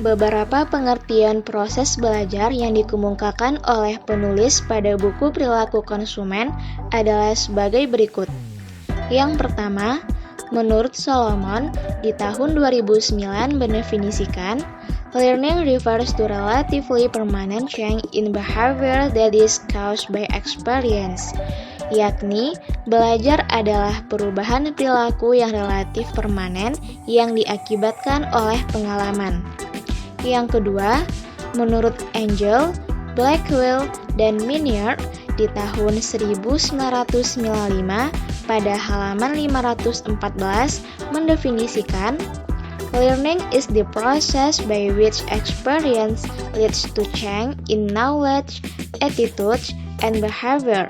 Beberapa pengertian proses belajar yang dikemukakan oleh penulis pada buku Perilaku Konsumen adalah sebagai berikut. Yang pertama, menurut Solomon, di tahun 2009 mendefinisikan, learning refers to relatively permanent change in behavior that is caused by experience, yakni belajar adalah perubahan perilaku yang relatif permanen yang diakibatkan oleh pengalaman. Yang kedua, menurut Angel, Blackwell, dan Minyard di tahun 1995 pada halaman 514 mendefinisikan, learning is the process by which experience leads to change in knowledge, attitudes, and behavior.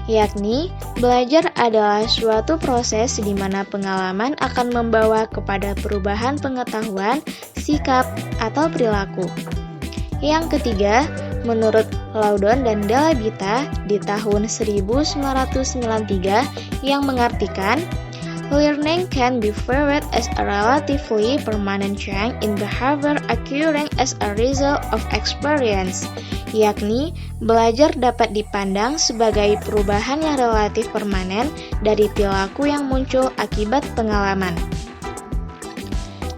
Yakni, belajar adalah suatu proses di mana pengalaman akan membawa kepada perubahan pengetahuan, sikap, atau perilaku. Yang ketiga, menurut Loudon dan Dell'Abita di tahun 1993 yang mengartikan, learning can be viewed as a relatively permanent change in behavior occurring as a result of experience, yakni belajar dapat dipandang sebagai perubahan yang relatif permanen dari perilaku yang muncul akibat pengalaman.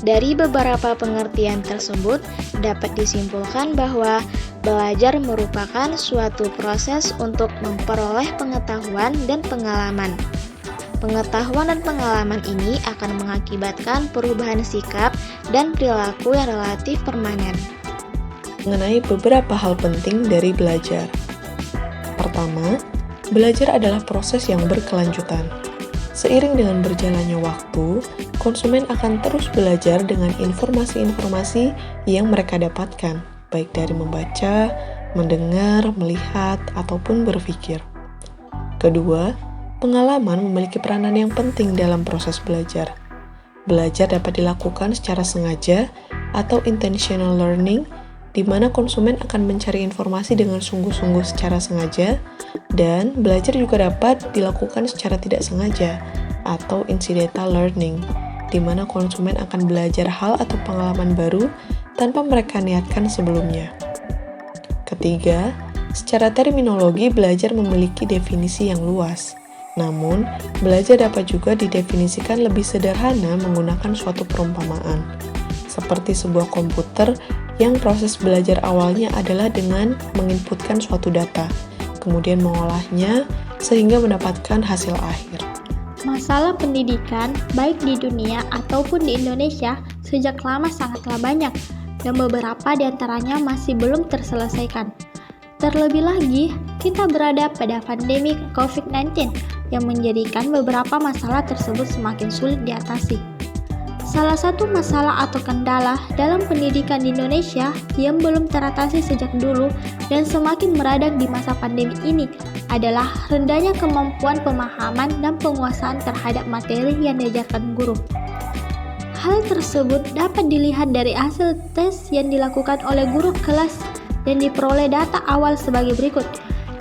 Dari beberapa pengertian tersebut, dapat disimpulkan bahwa belajar merupakan suatu proses untuk memperoleh pengetahuan dan pengalaman. Pengetahuan dan pengalaman ini akan mengakibatkan perubahan sikap dan perilaku yang relatif permanen. Mengenai beberapa hal penting dari belajar. Pertama, belajar adalah proses yang berkelanjutan. Seiring dengan berjalannya waktu, konsumen akan terus belajar dengan informasi-informasi yang mereka dapatkan, baik dari membaca, mendengar, melihat, ataupun berpikir. Kedua, pengalaman memiliki peranan yang penting dalam proses belajar. Belajar dapat dilakukan secara sengaja atau intentional learning, di mana konsumen akan mencari informasi dengan sungguh-sungguh secara sengaja, dan belajar juga dapat dilakukan secara tidak sengaja atau incidental learning, di mana konsumen akan belajar hal atau pengalaman baru tanpa mereka niatkan sebelumnya. Ketiga, secara terminologi belajar memiliki definisi yang luas. Namun, belajar dapat juga didefinisikan lebih sederhana menggunakan suatu perumpamaan. Seperti sebuah komputer yang proses belajar awalnya adalah dengan menginputkan suatu data, kemudian mengolahnya sehingga mendapatkan hasil akhir. Masalah pendidikan, baik di dunia ataupun di Indonesia, sejak lama sangatlah banyak, dan beberapa di antaranya masih belum terselesaikan. Terlebih lagi, kita berada pada pandemi COVID-19 yang menjadikan beberapa masalah tersebut semakin sulit diatasi. Salah satu masalah atau kendala dalam pendidikan di Indonesia yang belum teratasi sejak dulu dan semakin meradak di masa pandemi ini adalah rendahnya kemampuan pemahaman dan penguasaan terhadap materi yang diajarkan guru. Hal tersebut dapat dilihat dari hasil tes yang dilakukan oleh guru kelas dan diperoleh data awal sebagai berikut,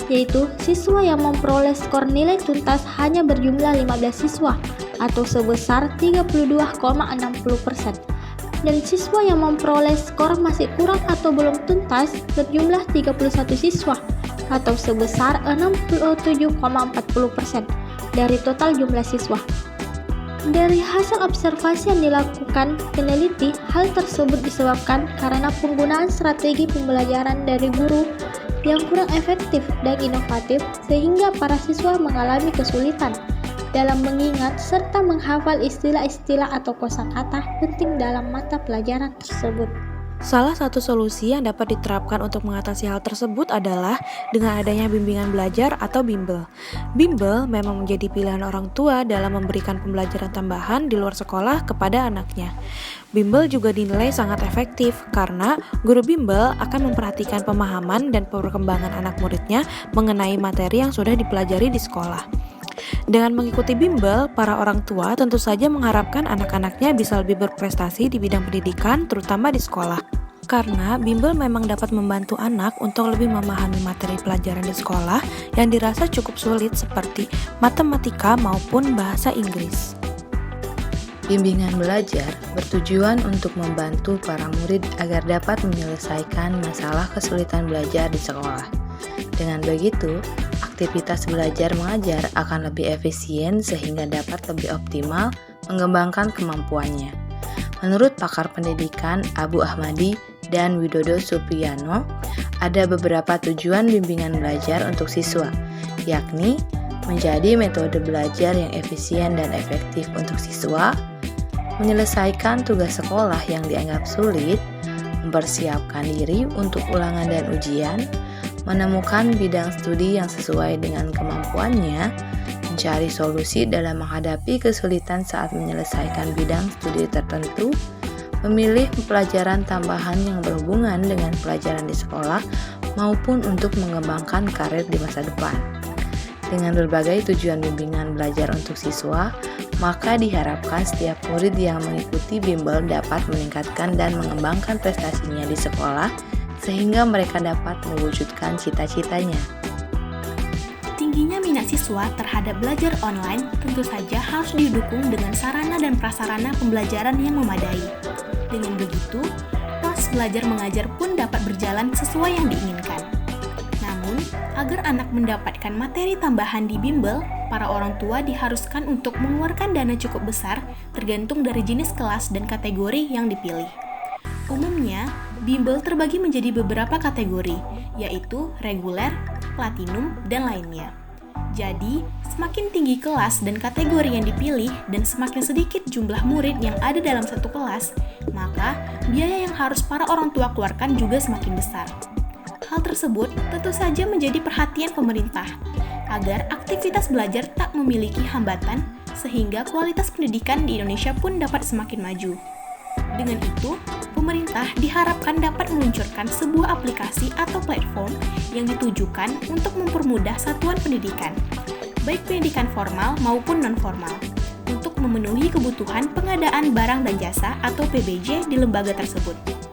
yaitu siswa yang memperoleh skor nilai tuntas hanya berjumlah 15 siswa atau sebesar 32,60%, dan siswa yang memperoleh skor masih kurang atau belum tuntas berjumlah 31 siswa atau sebesar 67,40% dari total jumlah siswa. Dari hasil observasi yang dilakukan peneliti, hal tersebut disebabkan karena penggunaan strategi pembelajaran dari guru yang kurang efektif dan inovatif sehingga para siswa mengalami kesulitan dalam mengingat serta menghafal istilah-istilah atau kosakata penting dalam mata pelajaran tersebut. Salah satu solusi yang dapat diterapkan untuk mengatasi hal tersebut adalah dengan adanya bimbingan belajar atau bimbel. Bimbel memang menjadi pilihan orang tua dalam memberikan pembelajaran tambahan di luar sekolah kepada anaknya. Bimbel juga dinilai sangat efektif karena guru bimbel akan memperhatikan pemahaman dan perkembangan anak muridnya mengenai materi yang sudah dipelajari di sekolah. Dengan mengikuti bimbel, para orang tua tentu saja mengharapkan anak-anaknya bisa lebih berprestasi di bidang pendidikan, terutama di sekolah. Karena bimbel memang dapat membantu anak untuk lebih memahami materi pelajaran di sekolah yang dirasa cukup sulit seperti matematika maupun bahasa Inggris. Bimbingan belajar bertujuan untuk membantu para murid agar dapat menyelesaikan masalah kesulitan belajar di sekolah. Dengan begitu, aktivitas belajar mengajar akan lebih efisien sehingga dapat lebih optimal mengembangkan kemampuannya. Menurut pakar pendidikan Abu Ahmadi dan Widodo Supriyano, ada beberapa tujuan bimbingan belajar untuk siswa, yakni menjadi metode belajar yang efisien dan efektif untuk siswa, menyelesaikan tugas sekolah yang dianggap sulit, mempersiapkan diri untuk ulangan dan ujian, menemukan bidang studi yang sesuai dengan kemampuannya, mencari solusi dalam menghadapi kesulitan saat menyelesaikan bidang studi tertentu, memilih pelajaran tambahan yang berhubungan dengan pelajaran di sekolah, maupun untuk mengembangkan karir di masa depan. Dengan berbagai tujuan bimbingan belajar untuk siswa, maka diharapkan setiap murid yang mengikuti bimbel dapat meningkatkan dan mengembangkan prestasinya di sekolah, sehingga mereka dapat mewujudkan cita-citanya. Tingginya minat siswa terhadap belajar online tentu saja harus didukung dengan sarana dan prasarana pembelajaran yang memadai. Dengan begitu, proses belajar mengajar pun dapat berjalan sesuai yang diinginkan. Namun, agar anak mendapatkan materi tambahan di bimbel, para orang tua diharuskan untuk mengeluarkan dana cukup besar tergantung dari jenis kelas dan kategori yang dipilih. Umumnya, bimbel terbagi menjadi beberapa kategori, yaitu reguler, platinum, dan lainnya. Jadi, semakin tinggi kelas dan kategori yang dipilih dan semakin sedikit jumlah murid yang ada dalam satu kelas, maka biaya yang harus para orang tua keluarkan juga semakin besar. Hal tersebut tentu saja menjadi perhatian pemerintah, agar aktivitas belajar tak memiliki hambatan sehingga kualitas pendidikan di Indonesia pun dapat semakin maju. Dengan itu, pemerintah diharapkan dapat meluncurkan sebuah aplikasi atau platform yang ditujukan untuk mempermudah satuan pendidikan, baik pendidikan formal maupun non-formal, untuk memenuhi kebutuhan pengadaan barang dan jasa atau PBJ di lembaga tersebut.